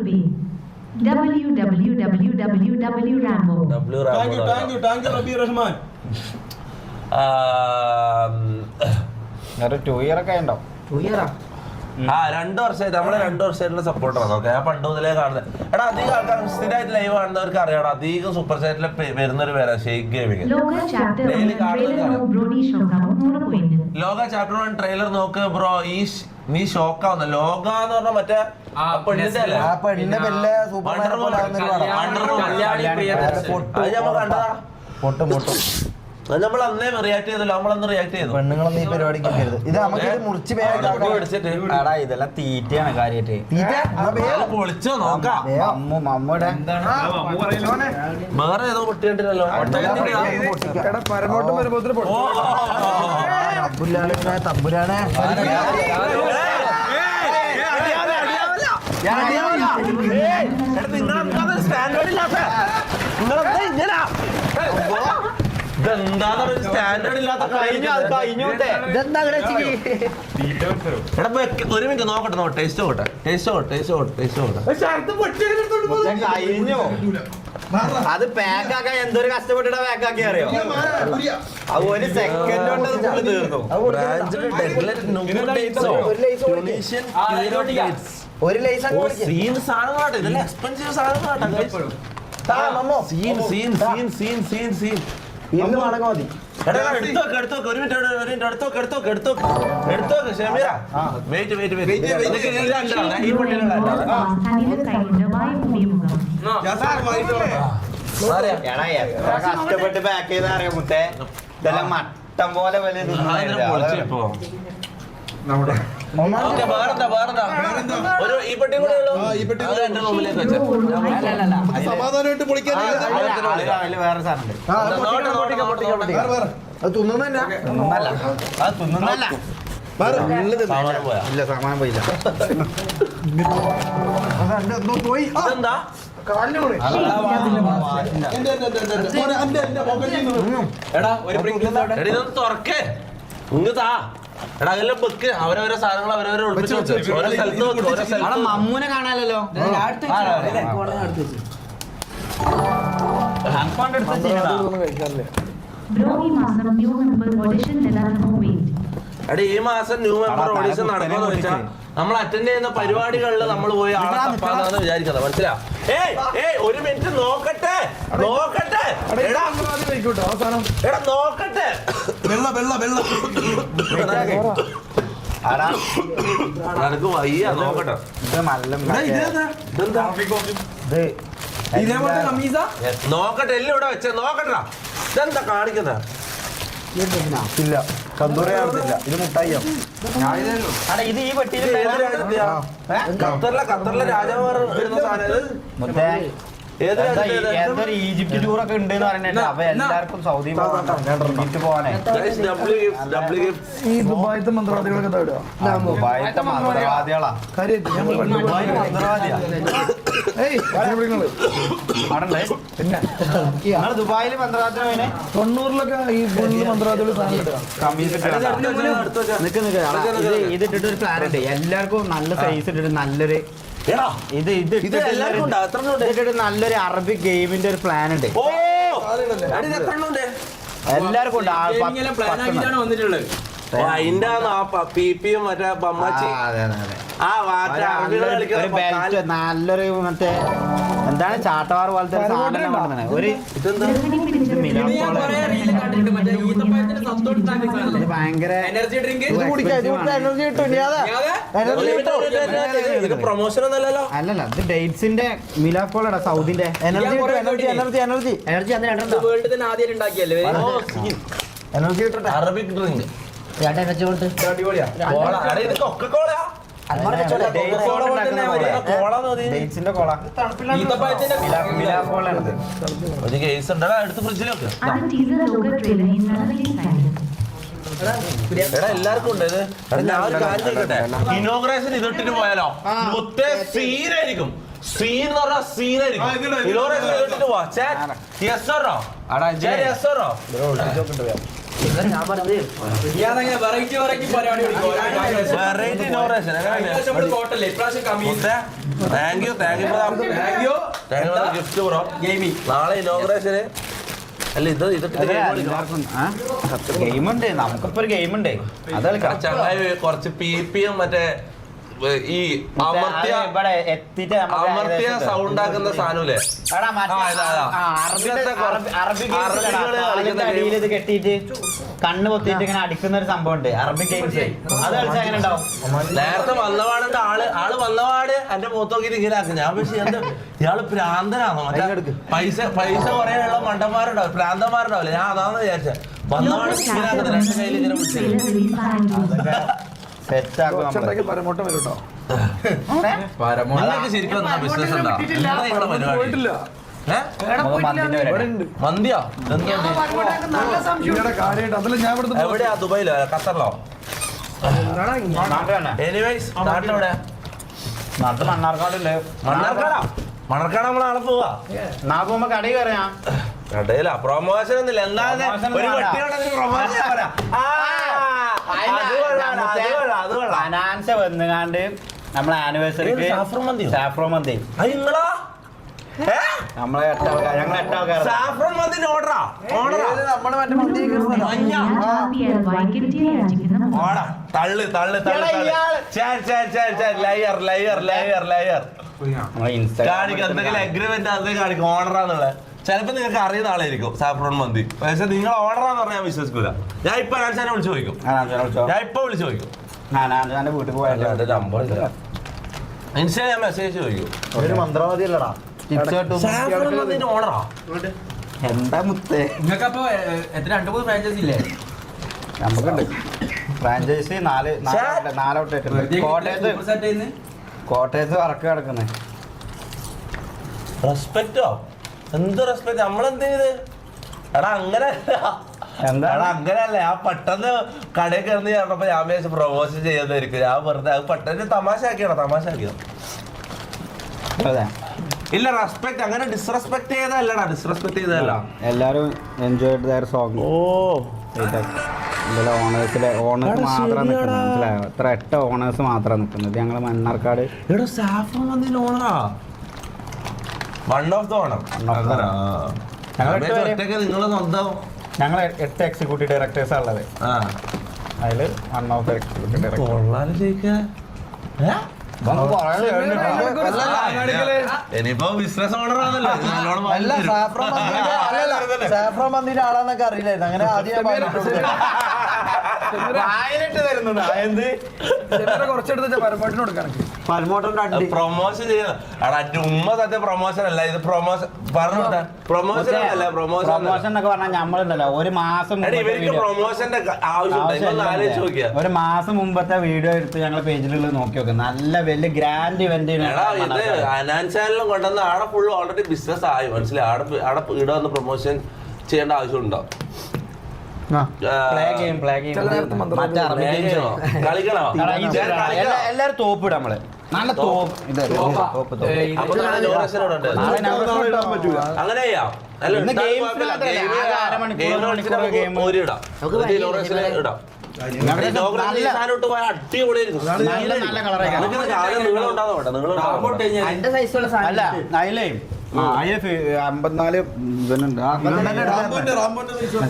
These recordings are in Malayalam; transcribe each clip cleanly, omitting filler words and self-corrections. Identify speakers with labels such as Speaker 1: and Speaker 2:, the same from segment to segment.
Speaker 1: rupee. www.rambo.
Speaker 2: Thank you, Rabi Rahman.
Speaker 3: 2 year ഒക്കെ ഉണ്ടോ?
Speaker 4: 2 year
Speaker 5: 2 വർഷമായിട്ട് നമ്മള് 2 വർഷമായിട്ടുള്ള സപ്പോർട്ടറാണ്. ഓക്കെ, ഞാൻ പണ്ട് മുതലേ കാണുന്നത്. എടാ അധികം ആൾക്കാർ സ്ഥിരമായിട്ട് ലൈവ് കാണുന്നവർക്ക് അറിയാം. അധികം സൂപ്പർ ചാറ്റിൽ വരുന്നൊരു പേരാ ഷെയ്ഖ് ഗെയിമിംഗ്.
Speaker 1: ലോക ചാപ്റ്റർ
Speaker 5: 1 ട്രെയിലർ നോക്ക് ബ്രോ. നീ ഷോക്കാവുന്ന ലോക എന്ന് പറഞ്ഞ മറ്റേ പെണ്ണിന്റെ അല്ലേ? അത് നമ്മൾ അന്നേ റിയാക്ട് ചെയ്തല്ലോ. നമ്മളന്ന് റിയാക്ട് ചെയ്തു.
Speaker 3: പെണ്ണുങ്ങളൊന്നും ഈ പരിപാടിക്ക് ഇത് നമുക്ക് മുറിച്ച് ഇതെല്ലാം തീറ്റയാണ് കാര്യായിട്ട്.
Speaker 5: പൊളിച്ചോ നോക്കാം.
Speaker 3: മമ്മൂടെ
Speaker 5: വേറെ ഏതോ പൊട്ടി കണ്ടില്ലല്ലോ.
Speaker 3: തമ്പുരാനെ
Speaker 5: ഒരു മിനിറ്റ് നോക്കട്ടെ. ടേസ്റ്റ് നോക്കട്ടെ.
Speaker 3: അത് പാക്കാക്കാൻ എന്തൊരു കഷ്ടപ്പെട്ടിട്ടാ പാക്കാക്കി അറിയോ? അത് ഒരു സെക്കൻഡ് കൊണ്ട് തീർന്നു. ഒരു
Speaker 5: സീൻ സാധനങ്ങളാട്ടെ. ഇതെല്ലാം എക്സ്പെൻസീവ് സാധനങ്ങളാട്ടെ.
Speaker 3: ഇന്ന് മടങ്ങാ മതി.
Speaker 5: എടുത്തോക്ക് ഒരു മിനിറ്റ് എടുത്തോക്ക് ഷമീറ. വെയിറ്റ്
Speaker 3: കഷ്ടപ്പെട്ട് പാക്ക് ചെയ്ത അറിയാം മുത്തേ. ഇതെല്ലാം മട്ടം പോലെ വലിയ
Speaker 5: ഒരു ഈ പെട്ടി കൂടെ എന്റെ റൂമിലേക്ക് വെച്ചോ.
Speaker 2: സമാധാനമായിട്ട് പൊളിക്കാൻ
Speaker 3: വേറെ സാധനം ഇല്ല. സാമാനം പോയില്ല.
Speaker 2: പോയി
Speaker 5: എന്താ ഇതൊന്ന് തുറക്കേ. ഇങ്ങ് താ. എടാ അതെല്ലാം വെക്ക്. അവരവരെ സാധനങ്ങൾ അവരവരെ ഒളിപ്പിച്ച് വെച്ച് ഓരോ സ്ഥലത്ത് വെക്ക്.
Speaker 3: മമ്മൂനെ കാണാനല്ലോ.
Speaker 5: എടാ ഈ മാസം ന്യൂ മെമ്പർ ഓഡിഷൻ നടക്കുമെന്ന് വെച്ചാൽ നമ്മൾ അറ്റൻഡ് ചെയ്യുന്ന പരിപാടികളിൽ നമ്മൾ പോയി ആളെ തപ്പാന്നാണ് വിചാരിക്കുന്നത്. മനസ്സിലാ? ഒരു മിനിറ്റ് നോക്കട്ടെ. എടാ നോക്കട്ടെ. നിനക്ക് വയ്യ. നോക്കട്ടെ. നോക്കട്ടെ. എല്ലാം ഇവിടെ വെച്ചേ. നോക്കട്ടാ. ഇതെന്താ കാണിക്കുന്ന?
Speaker 3: ഇല്ല, കന്തൂറയാവത്തില്ല. ഇത് മുട്ടായിയോ? ഇത് ഈ പെട്ടിയിൽ
Speaker 5: ഖത്തറിലെ രാജാവാർ
Speaker 3: ഏതൊരു ഈജിപ്റ്റ് ടൂറൊക്കെ ഉണ്ട് എന്ന് പറഞ്ഞിട്ട് അപ്പൊ എല്ലാവർക്കും സൗദി ഈജിപ്റ്റ് പോവാനേ.
Speaker 2: ഈ ദുബായിത്തെ മന്ത്രവാദികളൊക്കെ
Speaker 3: ദുബായിത്തെ മന്ത്രവാദികളാ. പിന്നെ ദുബായില് മന്ത്രവാദിനെ
Speaker 2: 90-ലൊക്കെ ഈ മന്ത്രവാദികൾ
Speaker 3: ഇതിട്ടിട്ട് ഒരു പ്ലാൻ ഉണ്ട്. എല്ലാവർക്കും നല്ല സൈസ് ഇട്ടിട്ട് നല്ലൊരു നല്ലൊരു അറബിക് ഗെയിമിന്റെ ഒരു പ്ലാൻ ഉണ്ട്. എല്ലാവർക്കും ഉണ്ട്.
Speaker 5: അതിന്റെ പിപിയും മറ്റേ ബമ്മാച്ചി
Speaker 3: നല്ലൊരു മറ്റേ എന്താണ് ചാട്ടവാർ പോലത്തെ ഒരു ഭയങ്കര
Speaker 5: പ്രൊമോഷൻ ഒന്നല്ലോ.
Speaker 3: അല്ലല്ല, ഇത് ഡേറ്റ്സിന്റെ മിലാക്കോളാ സൗദിന്റെ എനർജി
Speaker 5: അറബിക് ഡ്രിങ്ക് ഒരു കേസ് ഉണ്ടടാ. എടുത്ത് ഫ്രിഡ്ജിലൊക്കെ. എടാ എല്ലാവർക്കും ഉണ്ട് ഇത്. ഞാൻ ഒരു കാര്യം ചോദിക്കട്ടെ. ഇനോഗ്രേഷൻ ഇതിട്ടിട്ട് പോയാലോ മൊത്തേ സീനായിരിക്കും. സീൻ എന്ന് പറഞ്ഞാൽ സീനായിരിക്കും. ഇനോഗ്രേഷൻ ഇതിട്ടിട്ട് പോവാ. Variety innovation thank you gift bro. നാളെ ഇനോഗ്രേഷന് അല്ല
Speaker 3: ഗെയിമുണ്ട്, നമുക്കിപ്പോ ഒരു ഗെയിമുണ്ട് അത് കളിക്കാം.
Speaker 5: ചങ്ങായി കുറച്ച് PPM മറ്റേ ഈ അമർത്തിയ സൗണ്ട് ആക്കുന്ന സാധനമില്ലേ
Speaker 3: അടിയിൽ ഇത് കെട്ടിയിട്ട് കണ്ണ് പൊത്തിയിട്ട് ഇങ്ങനെ അടിക്കുന്ന ഒരു സംഭവം ഉണ്ട്, അറബിക് ഗെയിംസ്. അത് കളിച്ചാൽ എങ്ങനെ ഉണ്ടാവും?
Speaker 5: നേരത്തെ വന്നപാടുണ്ട് ആള് വന്നപാട് എന്റെ മുഖത്ത് നോക്കിയിട്ട് ഇങ്ങനെ ആക്കും. ഞാൻ പക്ഷെ ഇയാള് ഭ്രാന്തനാണോ? മറ്റേ പൈസ കുറേയുള്ള മണ്ടന്മാരുണ്ടാവും, ഭ്രാന്തന്മാരുണ്ടാവില്ല. ഞാൻ അതാന്ന് വിചാരിച്ച വന്നപാട് ഇങ്ങനെ ആക്കുന്നത്, രണ്ട് കയ്യിൽ ഇങ്ങനെ പിടിച്ചത്.
Speaker 2: പരമോട്ടം വരും കേട്ടോ.
Speaker 5: നിങ്ങൾക്ക് ശരിക്കും ബിസിനസ് ഉണ്ടോ? നിങ്ങളുടെ പരിപാടി മന്തിയോ?
Speaker 2: കാര്യമായിട്ട് അതല്ല ഞാൻ ഇവിടുത്തെ
Speaker 5: എവിടെയാ? ദുബൈയിലോ ഖത്തറിലോ? എനിവേസ് നാട്ടിലെവിടെയാ?
Speaker 3: നാട്ടിൽ മണ്ണാർക്കാടുണ്ട്.
Speaker 5: മണ്ണാർക്കാട് നമ്മളാളെ പോവാ.
Speaker 3: നാ പോകുമ്പോ കടയിൽ കയറിയാ
Speaker 5: കടയില പ്രൊമോഷൻ ഒന്നുമില്ല. എന്തായാലും ഒരു വെട്ടിയോടെ പ്രൊമോഷൻ
Speaker 3: ഫിനാൻസ് വന്നുകാണ്ട് നമ്മളെ ആനിവേഴ്സറിക്ക് സാഫ്രോൺ മന്തി
Speaker 5: നിങ്ങളാ
Speaker 3: നമ്മളെ ഞങ്ങൾ 8 ആൾക്കാർ
Speaker 5: സാഫ്രോൺ മന്തിന്റെ ഓർഡറാ തള്ളു കാണിക്കും. എന്തെങ്കിലും അഗ്രിമെന്റ് അത് കാണിക്കും ഓർഡറാന്നുള്ളത്. ചിലപ്പോ നിങ്ങൾക്ക് അറിയുന്ന ആളായിരിക്കും സാഫ്രോൺ മന്തി, പക്ഷെ നിങ്ങൾ ഓർഡറാന്ന് പറഞ്ഞാൽ ഞാൻ വിശ്വസിക്കൂല. ഞാൻ ഇപ്പൊ അനാൻസാനെ വിളിച്ചു ചോദിക്കും. ഞാൻ ഇപ്പൊ വിളിച്ചു ചോദിക്കും.
Speaker 3: വീട്ടിൽ പോയാൽ
Speaker 5: ഇൻസ്റ്റാ ഞാൻ മെസ്സേജ് ചോദിക്കും.
Speaker 3: ഒരു മന്ത്രവാദി അല്ലടാ
Speaker 5: സാഫ്രോൺ മന്തിന്റെ ഓർഡറാ
Speaker 3: എന്താ മുത്തേ.
Speaker 4: നിങ്ങൾക്കപ്പോ എത്ര 2-3 ഫ്രാഞ്ചൈസി ഇല്ലേ?
Speaker 3: നമുക്കുണ്ട് ഫ്രാഞ്ചൈസി 4 കോട്ടയത്ത് വർക്ക് കിടക്കുന്നേ.
Speaker 5: റെസ്പെക്റ്റോ? എന്ത് റെസ്പെക്ട്? നമ്മളെന്ത് ചെയ്ത്? എടാ അങ്ങനെയല്ല, അങ്ങനെയല്ല. ഞാൻ പെട്ടെന്ന് കടയിൽ കയറി പറഞ്ഞപ്പോ ഞാൻ വിചാരിച്ചു പ്രൊമോഷൻ ചെയ്യുന്നതായിരിക്കും. ഞാൻ വെറുതെ അത് പെട്ടെന്ന് തമാശ ആക്കിയോ? ഇല്ല, റെസ്പെക്ട് അങ്ങനെ ഡിസ്റെസ്പെക്ട് ചെയ്തല്ലടാ, ഡിസ്റെസ്പെക്ട് ചെയ്തല്ല.
Speaker 3: എല്ലാരും എൻജോയ് ചെയ്ത സോങ്. ഓണേഴ്സ് മാത്രം മനസ്സിലായോ? എത്ര 8 ഓണേഴ്സ് മാത്രം നിൽക്കുന്നത്. ഞങ്ങൾ മണ്ണാർക്കാട്
Speaker 5: സാഫ്രോൺ മന്തിന്റെ ഓണറാ. വൺ ഓഫ് ദ ഓണം.
Speaker 3: ഞങ്ങൾ 8 എക്സിക്യൂട്ടീവ് ഡയറക്ടേഴ്സാ ഉള്ളത്. അതില് 1 ഓഫ് ദ എക്സിക്യൂട്ടീവ് ഡയറക്ടർ.
Speaker 5: ഇനിയിപ്പോ ബിസിനസ് ഓണർ ആണല്ലോ.
Speaker 3: സാഫ്രോൺ മന്തിന്റെ ആളാന്നൊക്കെ അറിയില്ലായിരുന്നു. അങ്ങനെ ആദ്യം
Speaker 2: കുറച്ചെടുത്ത് പരമോട്ടിന് കൊടുക്കാനൊക്കെ
Speaker 5: പ്രൊമോഷൻ ചെയ്യുന്നത്. ഉമ്മ സത്യം പ്രൊമോഷൻ അല്ല ഇത്. പ്രൊമോഷൻ പ്രൊമോഷൻ അല്ല. പ്രൊമോഷൻ
Speaker 3: എന്നൊക്കെ പറഞ്ഞാൽ നമ്മളുണ്ടല്ലോ ഒരു മാസം
Speaker 5: ഇവർക്ക് പ്രൊമോഷന്റെ ആവശ്യമുണ്ട്. ആലോചിച്ച് നോക്കിയാ
Speaker 3: ഒരു മാസം മുമ്പത്തെ വീഡിയോ എടുത്ത് ഞങ്ങളെ പേജിലുള്ള നോക്കി നോക്കുക. നല്ല വലിയ ഗ്രാൻഡ് ഇവന്റ്.
Speaker 5: ഇത് അനാൻസാനിലും കൊണ്ടുവന്ന് ആടെ ഫുള്ള് ഓൾറെഡി ബിസിനസ് ആയി. മനസ്സിലായി? ആടെ ഇവിടെ വന്ന് പ്രൊമോഷൻ ചെയ്യേണ്ട ആവശ്യമുണ്ടോ?
Speaker 3: എല്ലാരും തോപ്പിടും നമ്മള്. നല്ല തോപ്പ്.
Speaker 5: അങ്ങനെ ചെയ്യാം.
Speaker 3: അല്ല അതിലേ 54 ഇവനുണ്ട്.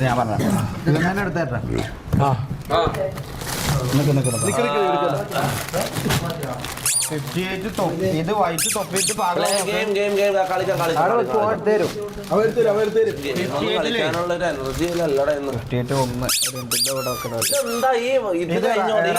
Speaker 3: ഞാൻ പറഞ്ഞ എടുത്തേട്ടാ ഇത് വൈറ്റ് തൊപ്പിട്ട്
Speaker 5: എന്താ ഈ ഇത് കഴിഞ്ഞോടെ